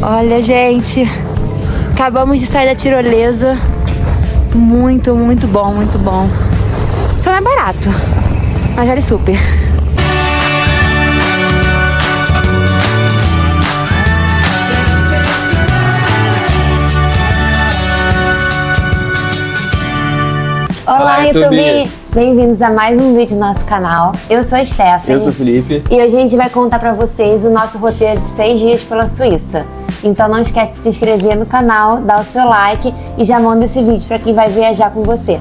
Olha, gente, acabamos de sair da tirolesa. Muito, muito bom, muito bom. Só não é barato, mas vale super. Olá, YouTube! Bem-vindos a mais um vídeo do nosso canal. Eu sou a Stephanie. Eu sou o Felipe. E hoje a gente vai contar pra vocês o nosso roteiro de 6 dias pela Suíça. Então não esquece de se inscrever no canal, dar o seu like e já manda esse vídeo pra quem vai viajar com você.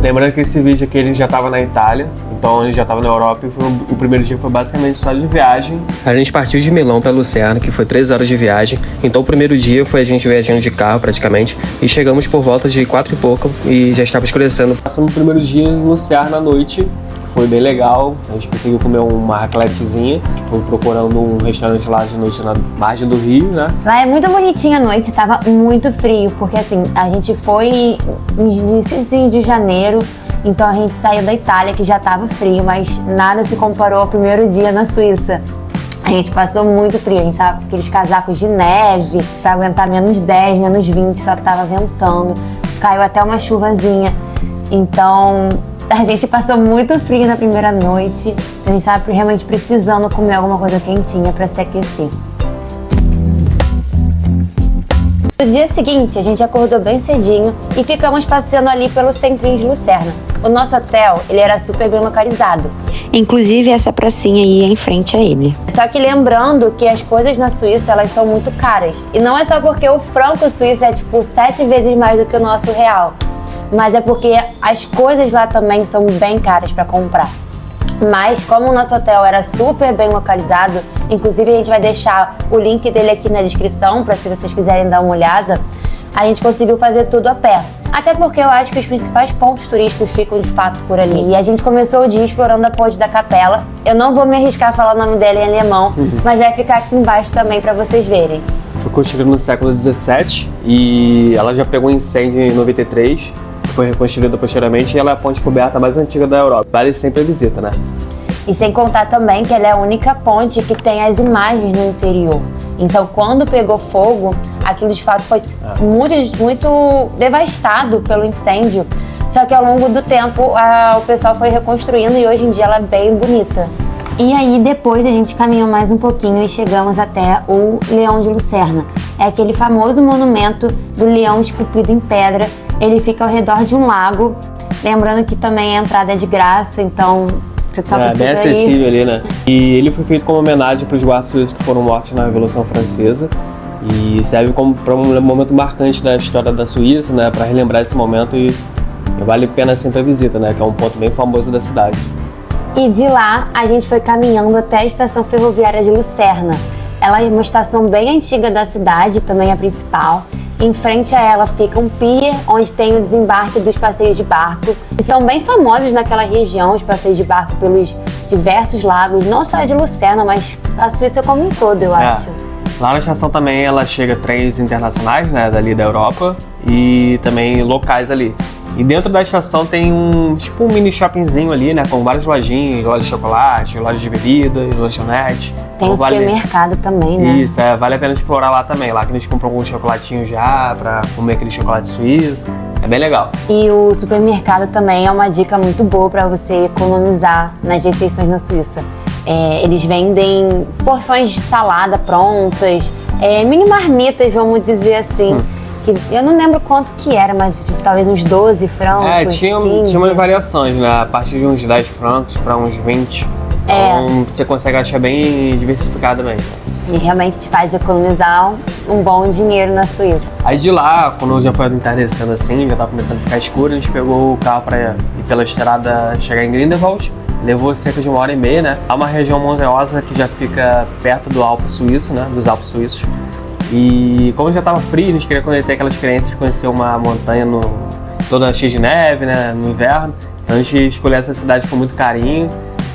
Lembrando que esse vídeo aqui ele já estava na Itália, então ele já estava na Europa e o primeiro dia foi basicamente só de viagem. A gente partiu de Milão para Lucerna, que foi 3 horas de viagem, então o primeiro dia foi a gente viajando de carro praticamente e chegamos por volta de 4 e pouco e já estava escurecendo. Passamos o primeiro dia em Lucerna à noite, que foi bem legal, a gente conseguiu comer uma racletezinha, foi procurando um restaurante lá de noite na margem do rio, né? Lá é muito bonitinho à noite, tava muito frio, porque assim, a gente foi no início de janeiro, então a gente saiu da Itália, que já tava frio, mas nada se comparou ao primeiro dia na Suíça. A gente passou muito frio, a gente tava com aqueles casacos de neve pra aguentar menos 10, menos 20, só que tava ventando, caiu até uma chuvazinha. Então a gente passou muito frio na primeira noite, a gente tava realmente precisando comer alguma coisa quentinha pra se aquecer. No dia seguinte, a gente acordou bem cedinho e ficamos passeando ali pelo centrinho de Lucerna. O nosso hotel, ele era super bem localizado. Inclusive, essa pracinha aí é em frente a ele. Só que lembrando que as coisas na Suíça, elas são muito caras. E não é só porque o franco suíço é tipo 7 vezes mais do que o nosso real. Mas é porque as coisas lá também são bem caras para comprar. Mas como o nosso hotel era super bem localizado, inclusive a gente vai deixar o link dele aqui na descrição para se vocês quiserem dar uma olhada, a gente conseguiu fazer tudo a pé. Até porque eu acho que os principais pontos turísticos ficam de fato por ali. E a gente começou o dia explorando a Ponte da Capela. Eu não vou me arriscar a falar o nome dela em alemão, mas vai ficar aqui embaixo também para vocês verem. Foi construída no século XVII e ela já pegou incêndio em 93. Foi reconstruída posteriormente e ela é a ponte coberta mais antiga da Europa. Vale sempre a visita, né? E sem contar também que ela é a única ponte que tem as imagens no interior. Então, quando pegou fogo, aquilo de fato foi muito devastado pelo incêndio. Só que ao longo do tempo, o pessoal foi reconstruindo e hoje em dia ela é bem bonita. E aí depois a gente caminhou mais um pouquinho e chegamos até o Leão de Lucerna. É aquele famoso monumento do leão esculpido em pedra. Ele fica ao redor de um lago. Lembrando que também a entrada é de graça, então você só precisa bem acessível ali, né? E ele foi feito como homenagem para os guardas suíços que foram mortos na Revolução Francesa. E serve como para um momento marcante da história da Suíça, né? Para relembrar esse momento e vale a pena sempre a visita, né? Que é um ponto bem famoso da cidade. E de lá, a gente foi caminhando até a estação ferroviária de Lucerna. Ela é uma estação bem antiga da cidade, também a principal. Em frente a ela fica um pier, onde tem o desembarque dos passeios de barco. E são bem famosos naquela região, os passeios de barco pelos diversos lagos, não só de Lucerna, mas a Suíça como um todo, eu acho. Lá na estação também ela chega trens internacionais, né, dali da Europa, e também locais ali. E dentro da estação tem um mini shoppingzinho ali, né, com várias lojinhas, loja de chocolate, loja de bebidas, lanchonete. Tem o supermercado também, né? Isso, vale a pena explorar lá também. Lá que a gente comprou alguns chocolatinhos já pra comer aquele chocolate suíço. É bem legal. E o supermercado também é uma dica muito boa pra você economizar nas refeições na Suíça. Eles vendem porções de salada prontas, mini marmitas, vamos dizer assim. Que eu não lembro quanto que era, mas talvez uns 12 francos, tinha 15. umas variações, né? A partir de uns 10 francos para uns 20. Então você consegue achar bem diversificado mesmo. E realmente te faz economizar um bom dinheiro na Suíça. Aí de lá, quando já foi entardecendo assim, já tava começando a ficar escuro, a gente pegou o carro para ir pela estrada chegar em Grindelwald. Levou cerca de 1h30, né? É uma região montanhosa que já fica perto do Alpe Suíço, né? Dos Alpes Suíços. E como já estava frio, a gente queria ter aquela experiência de conhecer uma montanha toda cheia de neve, né? No inverno. Então a gente escolheu essa cidade com muito carinho.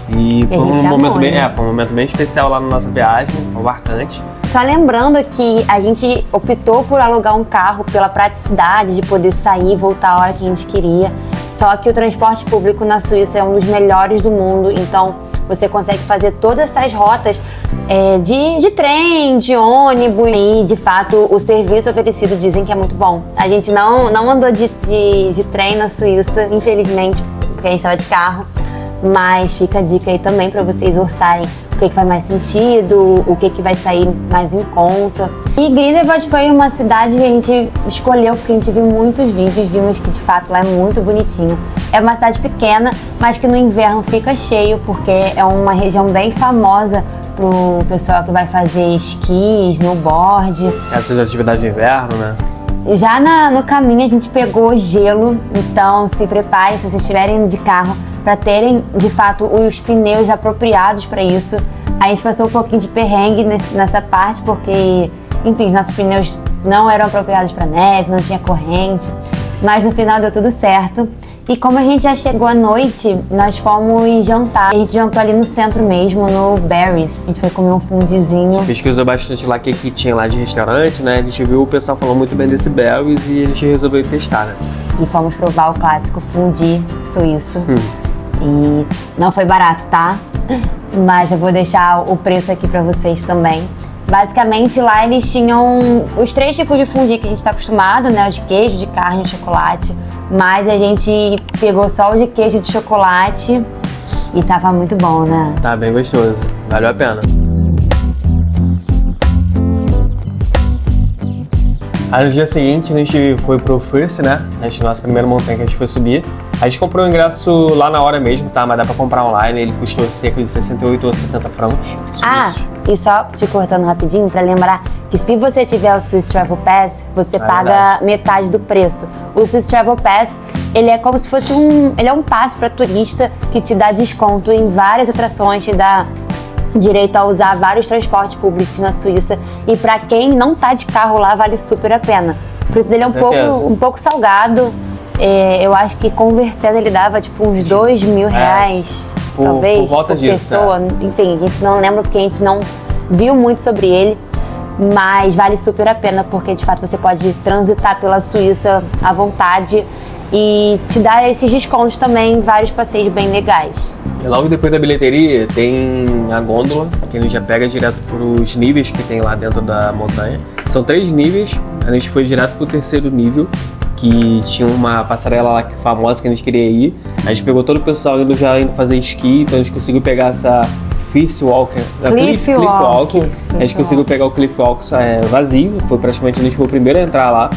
E foi um momento bem especial lá na nossa viagem, foi marcante. Só lembrando que a gente optou por alugar um carro pela praticidade de poder sair e voltar a hora que a gente queria. Só que o transporte público na Suíça é um dos melhores do mundo, então você consegue fazer todas essas rotas de trem, de ônibus. E, de fato, o serviço oferecido dizem que é muito bom. A gente não andou de trem na Suíça, infelizmente, porque a gente estava de carro. Mas fica a dica aí também para vocês orçarem o que faz mais sentido, o que vai sair mais em conta. E Grindelwald foi uma cidade que a gente escolheu porque a gente viu muitos vídeos, vimos que de fato lá é muito bonitinho. É uma cidade pequena, mas que no inverno fica cheio porque é uma região bem famosa pro pessoal que vai fazer esqui, snowboard. Essas atividades de inverno, né? Já no caminho a gente pegou gelo, então se preparem se vocês estiverem indo de carro para terem de fato os pneus apropriados para isso. A gente passou um pouquinho de perrengue nessa parte porque, enfim, os nossos pneus não eram apropriados para neve, não tinha corrente, mas no final deu tudo certo. E como a gente já chegou à noite, nós fomos jantar. A gente jantou ali no centro mesmo, no Barry's. A gente foi comer um fundizinho. Pesquisou bastante lá o que tinha lá de restaurante, né? A gente viu o pessoal falando muito bem desse Barry's e a gente resolveu testar, né? E fomos provar o clássico fundi suíço. E não foi barato, tá? Mas eu vou deixar o preço aqui pra vocês também. Basicamente lá eles tinham os 3 tipos de fundi que a gente tá acostumado, né? O de queijo, de carne e chocolate. Mas a gente pegou só o de queijo e de chocolate e tava muito bom, né? Tá bem gostoso, valeu a pena. Aí no dia seguinte a gente foi pro First, né? Nossa primeira montanha que a gente foi subir. A gente comprou o ingresso lá na hora mesmo, tá? Mas dá pra comprar online, ele custou cerca de 68 ou 70 francos. E só te cortando rapidinho pra lembrar que se você tiver o Swiss Travel Pass, você paga metade do preço. O Swiss Travel Pass, ele é como se fosse ele é um passe para turista que te dá desconto em várias atrações, te dá direito a usar vários transportes públicos na Suíça. E para quem não tá de carro lá, vale super a pena. O preço dele é um pouco salgado. Eu acho que convertendo ele dava tipo uns 2 mil reais, talvez, por pessoa. Enfim, a gente não lembra porque a gente não viu muito sobre ele. Mas vale super a pena porque de fato você pode transitar pela Suíça à vontade e te dá esses descontos também em vários passeios bem legais. E logo depois da bilheteria tem a gôndola, que ele já pega direto para os níveis que tem lá dentro da montanha. São 3 níveis, a gente foi direto para o 3º nível, que tinha uma passarela lá famosa que a gente queria ir. A gente pegou todo o pessoal indo fazer esqui, então a gente conseguiu pegar essa Cliff Walk. A gente conseguiu pegar o Cliff Walk vazio, foi praticamente a gente foi o primeiro a entrar lá.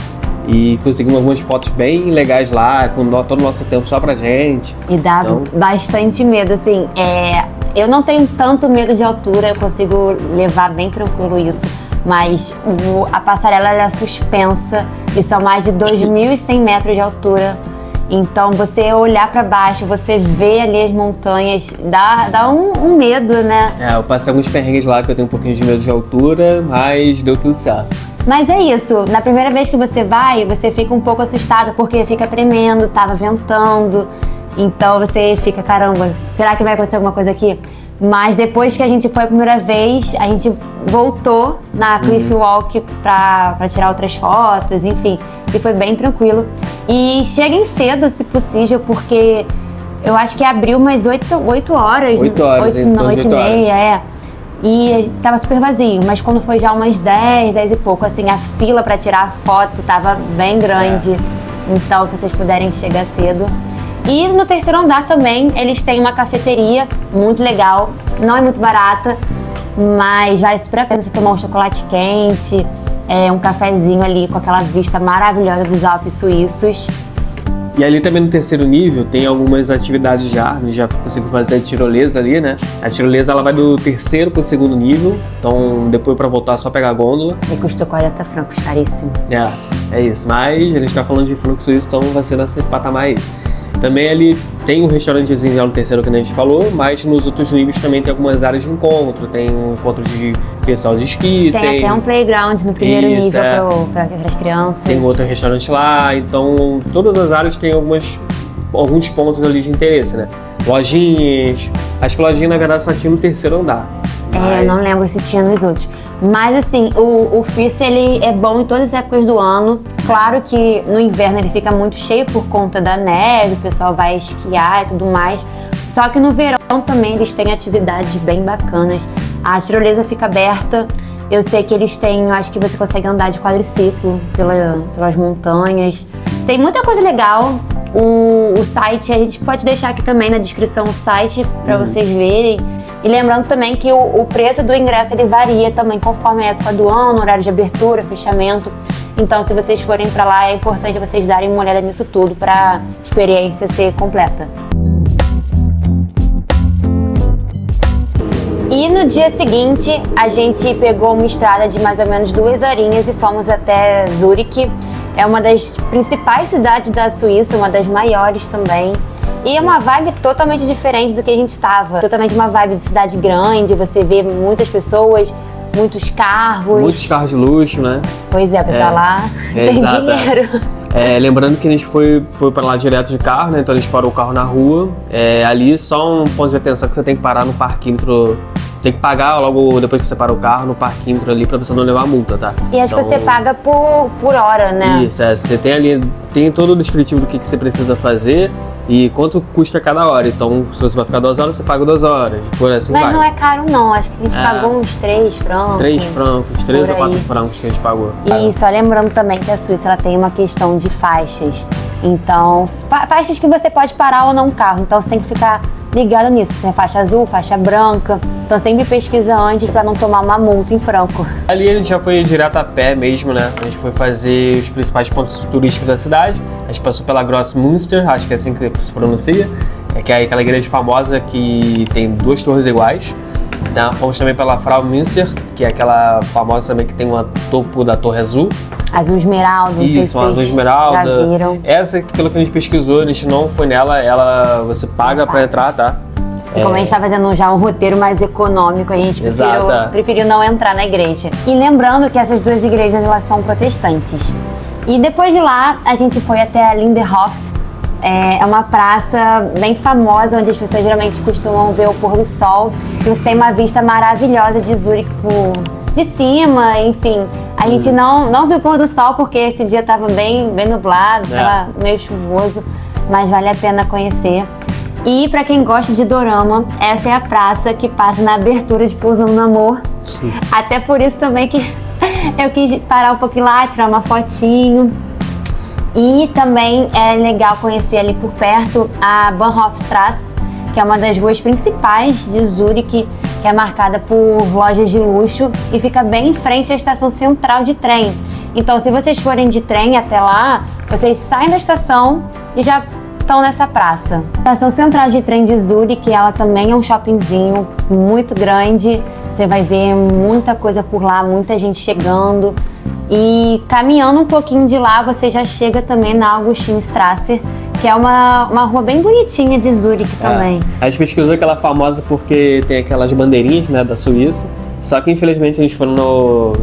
E conseguimos algumas fotos bem legais lá, com todo o nosso tempo só pra gente. E dá bastante medo, assim. Eu não tenho tanto medo de altura, eu consigo levar bem tranquilo isso. Mas a passarela ela é suspensa e são mais de 2.100 metros de altura. Então você olhar pra baixo, você vê ali as montanhas, dá um medo, né? Eu passei alguns perrengues lá que eu tenho um pouquinho de medo de altura, mas deu tudo certo. Mas é isso, na primeira vez que você vai, você fica um pouco assustado porque fica tremendo, tava ventando, então você fica, caramba, será que vai acontecer alguma coisa aqui? Mas depois que a gente foi a primeira vez, a gente voltou na Cliff Walk pra tirar outras fotos, enfim, e foi bem tranquilo. E cheguem cedo, se possível, porque eu acho que abriu umas 8 horas. 8 horas, então 8 e meia, E tava super vazio, mas quando foi já umas 10 e pouco, assim, a fila pra tirar a foto tava bem grande. Então, se vocês puderem chegar cedo. E no 3º andar também, eles têm uma cafeteria muito legal. Não é muito barata, mas vale super a pena você tomar um chocolate quente, um cafezinho ali com aquela vista maravilhosa dos Alpes suíços. E ali também no 3º nível tem algumas atividades já consigo fazer a tirolesa ali, né? A tirolesa ela vai do 3º pro 2º nível, então depois pra voltar é só pegar a gôndola. E custou 40 francos, caríssimo. É isso, mas a gente tá falando de franco suíço, então vai ser nesse patamar aí. Também ali tem um restaurantezinho já no 3º que a gente falou, mas nos outros níveis também tem algumas áreas de encontro, tem um encontro de pessoal de esqui, tem até um playground no primeiro nível para as crianças. Tem outro restaurante lá, então todas as áreas têm alguns pontos ali de interesse, né? Lojinhas, acho que lojinha na verdade só tinha no 3º andar. Eu não lembro se tinha nos outros. Mas assim, o First ele é bom em todas as épocas do ano. Claro que no inverno ele fica muito cheio por conta da neve, o pessoal vai esquiar e tudo mais. Só que no verão também eles têm atividades bem bacanas. A tirolesa fica aberta. Eu sei que eles têm, acho que você consegue andar de quadriciclo pelas montanhas. Tem muita coisa legal. O site, a gente pode deixar aqui também na descrição o site para vocês verem. E lembrando também que o preço do ingresso ele varia também conforme a época do ano, horário de abertura, fechamento. Então, se vocês forem para lá, é importante vocês darem uma olhada nisso tudo para a experiência ser completa. E no dia seguinte, a gente pegou uma estrada de mais ou menos 2 horinhas e fomos até Zurique. É uma das principais cidades da Suíça, uma das maiores também. E é uma vibe totalmente diferente do que a gente estava. Totalmente uma vibe de cidade grande, você vê muitas pessoas, muitos carros. Muitos carros de luxo, né? Pois é, o pessoal lá tem dinheiro. Lembrando que a gente foi para lá direto de carro, né? Então a gente parou o carro na rua. Ali só um ponto de atenção que você tem que parar no parquímetro. Tem que pagar logo depois que você para o carro no parquímetro ali pra você não levar multa, tá? E acho que você paga por hora, né? Isso, você tem ali, tem todo o descritivo do que você precisa fazer e quanto custa cada hora. Então, se você vai ficar 2 horas, você paga 2 horas, por assim vai. Mas não é caro não, acho que a gente pagou uns 3 francos. 3 francos, 3 ou 4 francos que a gente pagou. E só lembrando também que a Suíça ela tem uma questão de faixas. Então, faixas que você pode parar ou não o carro, então você tem que ficar ligado nisso, se é faixa azul, faixa branca. Então sempre pesquisa antes para não tomar uma multa em franco. Ali a gente já foi direto a pé mesmo, né? A gente foi fazer os principais pontos turísticos da cidade. A gente passou pela Grossmünster, acho que é assim que se pronuncia. Que é aquela igreja famosa que tem 2 torres iguais. Então, fomos também pela Frau Münster, que é aquela famosa também que tem um topo da Torre Azul. Azul esmeralda, não sei se Isso, uma azul esmeralda. Já viram. Essa, pelo que a gente pesquisou, a gente não foi nela, você paga pra entrar, tá? E como a gente tá fazendo já um roteiro mais econômico, a gente preferiu não entrar na igreja. E lembrando que essas 2 igrejas, elas são protestantes. E depois de lá, a gente foi até a Lindenhof. É uma praça bem famosa, onde as pessoas geralmente costumam ver o pôr do sol. E você tem uma vista maravilhosa de Zurique de cima, enfim. A gente não viu o pôr do sol porque esse dia estava bem nublado, estava meio chuvoso, mas vale a pena conhecer. E para quem gosta de dorama, essa é a praça que passa na abertura de Pousando no Amor. Até por isso também que eu quis parar um pouquinho lá, tirar uma fotinho. E também é legal conhecer ali por perto a Bahnhofstrasse, que é uma das ruas principais de Zurique, que é marcada por lojas de luxo e fica bem em frente à estação central de trem. Então, se vocês forem de trem até lá, vocês saem da estação e já estão nessa praça. A estação central de trem de Zurique, ela também é um shoppingzinho muito grande. Você vai ver muita coisa por lá, muita gente chegando. E caminhando um pouquinho de lá, você já chega também na Augustinstrasse, que é uma rua bem bonitinha de Zurique também. A gente pesquisou aquela famosa porque tem aquelas bandeirinhas, né, da Suíça. Só que infelizmente a gente foi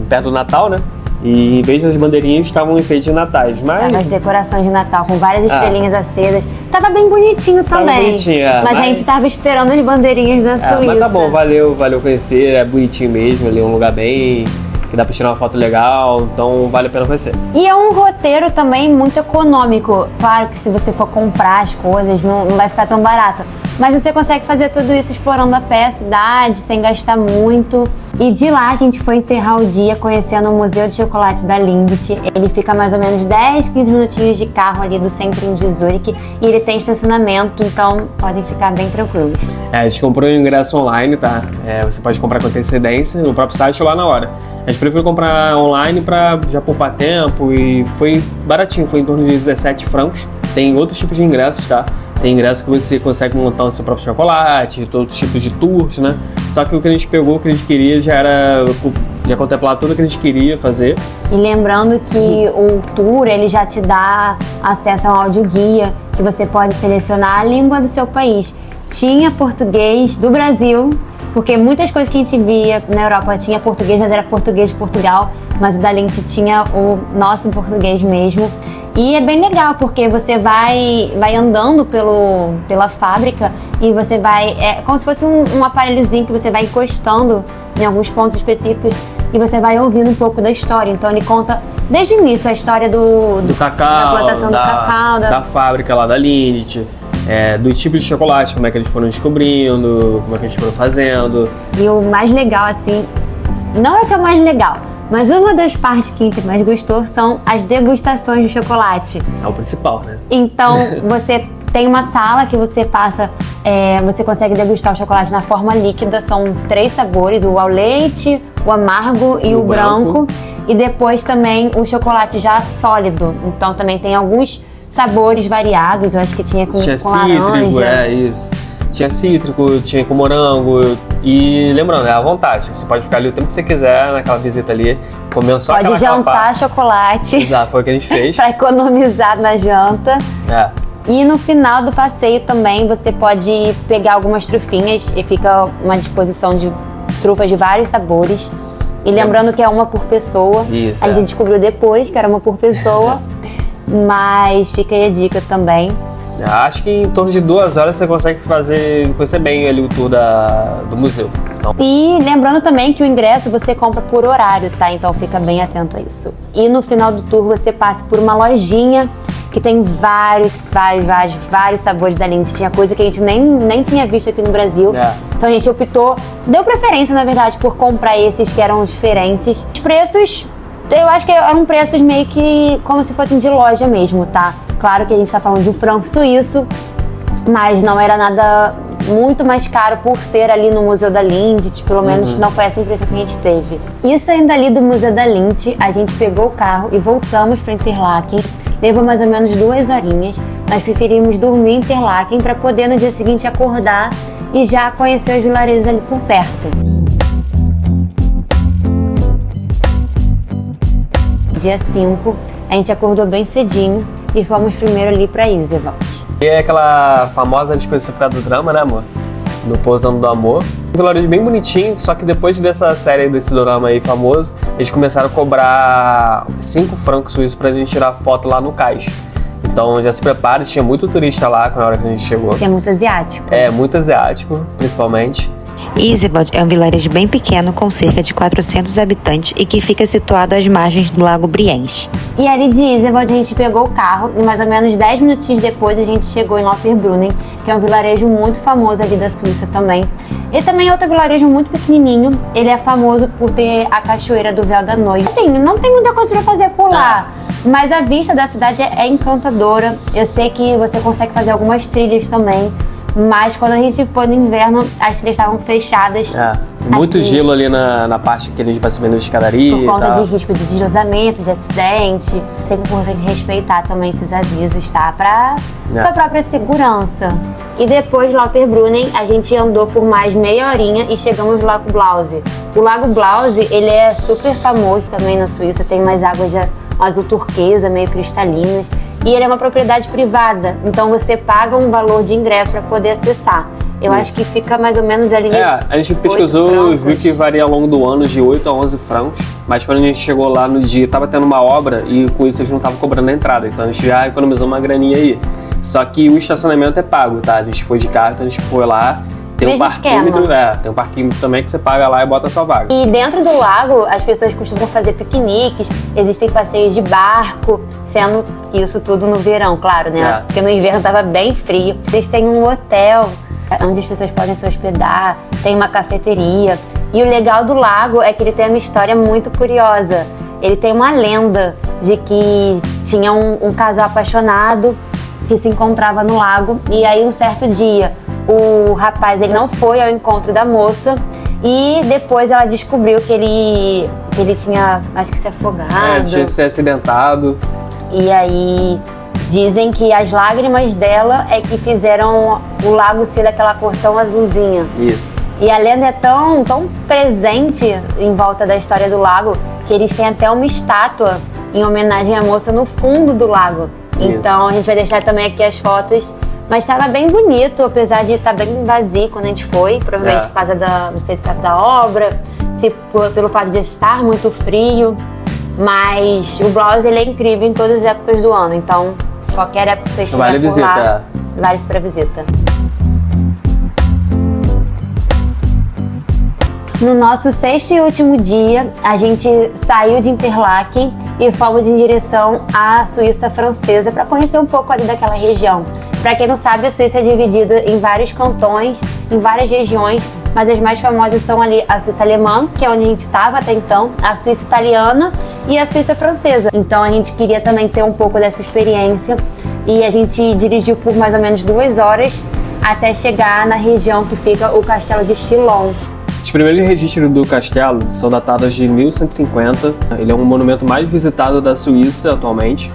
perto do Natal, né? E em vez das bandeirinhas estavam enfeites de natais. Mas as decorações de Natal com várias estrelinhas acesas. Tava bem bonitinho também. Tava bonitinho, mas a gente tava esperando as bandeirinhas da Suíça. Mas tá bom, valeu conhecer. É bonitinho mesmo, ali é um lugar bem... que dá pra tirar uma foto legal, então vale a pena conhecer. E é um roteiro também muito econômico. Claro que se você for comprar as coisas, não vai ficar tão barato. Mas você consegue fazer tudo isso explorando a pé a cidade, sem gastar muito. E de lá a gente foi encerrar o dia conhecendo o Museu de Chocolate da Lindt. Ele fica mais ou menos 10, 15 minutinhos de carro ali do centro de Zurique. E ele tem estacionamento, então podem ficar bem tranquilos. A gente comprou o ingresso online, tá? Você pode comprar com antecedência no próprio site ou lá na hora. A gente preferiu comprar online pra já poupar tempo e foi baratinho, foi em torno de 17 francos. Tem outros tipos de ingressos, tá? Tem ingresso que você consegue montar o seu próprio chocolate, outros tipos de tours, né? Só que o que a gente pegou, o que a gente queria já contemplar tudo o que a gente queria fazer. E lembrando que o tour, ele já te dá acesso a um audioguia, que você pode selecionar a língua do seu país. Tinha português do Brasil, porque muitas coisas que a gente via na Europa tinha português, mas era português de Portugal, mas o da Lindt tinha o nosso português mesmo. E é bem legal, porque você vai andando pela fábrica e você vai... É como se fosse um aparelhozinho que você vai encostando em alguns pontos específicos e você vai ouvindo um pouco da história. Então ele conta desde o início a história do cacau, da plantação do cacau. Da fábrica lá da Lindt. do tipo de chocolate, como é que eles foram descobrindo, como é que eles foram fazendo. E o mais legal, assim, não é que é o mais legal, mas uma das partes que a gente mais gostou são as degustações de chocolate. É o principal, né? Então, você tem uma sala que você passa, você consegue degustar o chocolate na forma líquida, são 3 sabores, o ao leite, o amargo e o branco. E depois também o chocolate já sólido, então também tem alguns sabores variados, eu acho que tinha com cítrico, laranja. Isso. Tinha cítrico, tinha com morango. E lembrando, é à vontade. Você pode ficar ali o tempo que você quiser naquela visita ali, comendo só Pode jantar chocolate. Exato, foi o que a gente fez. Pra economizar na janta. E no final do passeio também você pode pegar algumas trufinhas e fica uma disposição de trufas de vários sabores. E lembrando que é uma por pessoa. Isso, a gente descobriu depois que era uma por pessoa. Mas fica aí a dica também. Acho que em torno de 2 horas você consegue conhecer bem ali o tour do museu. Então... E lembrando também que o ingresso você compra por horário, tá? Então fica bem atento a isso. E no final do tour você passa por uma lojinha que tem vários sabores da Lindt. Tinha coisa que a gente nem tinha visto aqui no Brasil. Então a gente deu preferência, na verdade, por comprar esses que eram diferentes. Os preços, eu acho que eram preços meio que como se fossem de loja mesmo, tá? Claro que a gente tá falando de um franco suíço, mas não era nada muito mais caro por ser ali no Museu da Lindt, pelo menos não foi essa a impressão que a gente teve. E saindo ali do Museu da Lindt, a gente pegou o carro e voltamos para Interlaken. Levou mais ou menos 2 horinhas. Nós preferimos dormir em Interlaken para poder no dia seguinte acordar e já conhecer os vilarejos ali por perto. Dia 5, a gente acordou bem cedinho e fomos primeiro ali para Isevald. E é aquela famosa disposição por causa do drama, né, amor? Do Pousando do Amor. Um vilarejo bem bonitinho, só que depois dessa série, desse drama aí famoso, eles começaram a cobrar 5 francos suíços pra gente tirar foto lá no cais. Então já se prepara, tinha muito turista lá na hora que a gente chegou. Tinha muito asiático. Muito asiático, principalmente. Isevald é um vilarejo bem pequeno com cerca de 400 habitantes e que fica situado às margens do Lago Brienz. E ali de Isevald a gente pegou o carro e mais ou menos 10 minutinhos depois a gente chegou em Lauterbrunnen, que é um vilarejo muito famoso ali da Suíça também. E também é outro vilarejo muito pequenininho, ele é famoso por ter a cachoeira do Véu da Noite. Assim, não tem muita coisa pra fazer por lá, mas a vista da cidade é encantadora. Eu sei que você consegue fazer algumas trilhas também. Mas quando a gente foi no inverno, as trilhas estavam fechadas. Muito gelo ali na parte que a gente vai subindo de escadaria. Por conta de risco de deslizamento, de acidente. Sempre importante respeitar também esses avisos, tá? Pra sua própria segurança. E depois de Lauterbrunnen, a gente andou por mais meia horinha e chegamos no Lago Blause. O Lago Blause, ele é super famoso também na Suíça. Tem umas águas de azul turquesa, meio cristalinas. E ele é uma propriedade privada, então você paga um valor de ingresso para poder acessar. Eu acho que fica mais ou menos ali. A gente pesquisou e viu que varia ao longo do ano de 8 a 11 francos, mas quando a gente chegou lá no dia, tava tendo uma obra e com isso eles não estavam cobrando a entrada, então a gente já economizou uma graninha aí. Só que o estacionamento é pago, tá? A gente foi de carro, então a gente foi lá. Tem um parquímetro, tem um parquímetro também que você paga lá e bota a sua vaga. E dentro do lago, as pessoas costumam fazer piqueniques, existem passeios de barco, sendo isso tudo no verão, claro, né? Porque no inverno tava bem frio. Eles têm um hotel onde as pessoas podem se hospedar, tem uma cafeteria. E o legal do lago é que ele tem uma história muito curiosa. Ele tem uma lenda de que tinha um casal apaixonado que se encontrava no lago e aí um certo dia o rapaz ele não foi ao encontro da moça e depois ela descobriu que ele tinha, acho que se afogado. Tinha se acidentado. E aí dizem que as lágrimas dela é que fizeram o lago ser daquela cor tão azulzinha. Isso. E a lenda é tão presente em volta da história do lago que eles têm até uma estátua em homenagem à moça no fundo do lago. Então a gente vai deixar também aqui as fotos. Mas estava bem bonito, apesar de estar bem vazio quando a gente foi. Provavelmente por causa não sei se por causa da obra, se pelo fato de estar muito frio. Mas o Blause ele é incrível em todas as épocas do ano. Então, qualquer época que você estiver por lá, vale-se para visita. No nosso 6º e último dia, a gente saiu de Interlaken e fomos em direção à Suíça francesa para conhecer um pouco ali daquela região. Para quem não sabe, a Suíça é dividida em vários cantões, em várias regiões, mas as mais famosas são ali a Suíça alemã, que é onde a gente estava até então, a Suíça italiana e a Suíça francesa. Então a gente queria também ter um pouco dessa experiência e a gente dirigiu por mais ou menos 2 horas até chegar na região que fica o Castelo de Chillon. Os primeiros registros do castelo são datados de 1150. Ele é um monumento mais visitado da Suíça atualmente.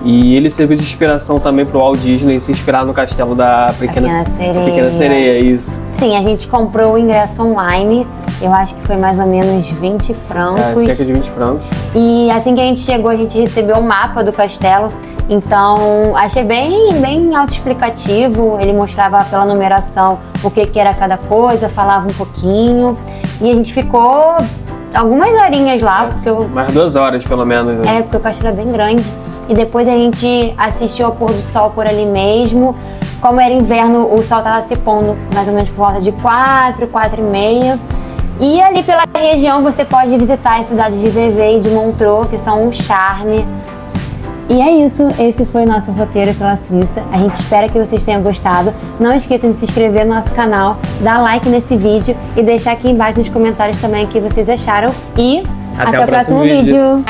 E ele serviu de inspiração também para o Walt Disney se inspirar no castelo da Pequena Sereia, isso. Sim, a gente comprou o ingresso online, eu acho que foi mais ou menos 20 francos. Cerca de 20 francos. E assim que a gente chegou, a gente recebeu o mapa do castelo. Então, achei bem autoexplicativo. Ele mostrava pela numeração o que era cada coisa, falava um pouquinho. E a gente ficou algumas horinhas lá. Mais 2 horas, pelo menos. É, porque o castelo é bem grande. E depois a gente assistiu ao pôr do sol por ali mesmo. Como era inverno, o sol estava se pondo mais ou menos por volta de 4h30. E ali pela região você pode visitar as cidades de Vevey e de Montreux, que são um charme. E é isso, esse foi o nosso roteiro pela Suíça. A gente espera que vocês tenham gostado. Não esqueçam de se inscrever no nosso canal, dar like nesse vídeo e deixar aqui embaixo nos comentários também o que vocês acharam. E até o próximo vídeo.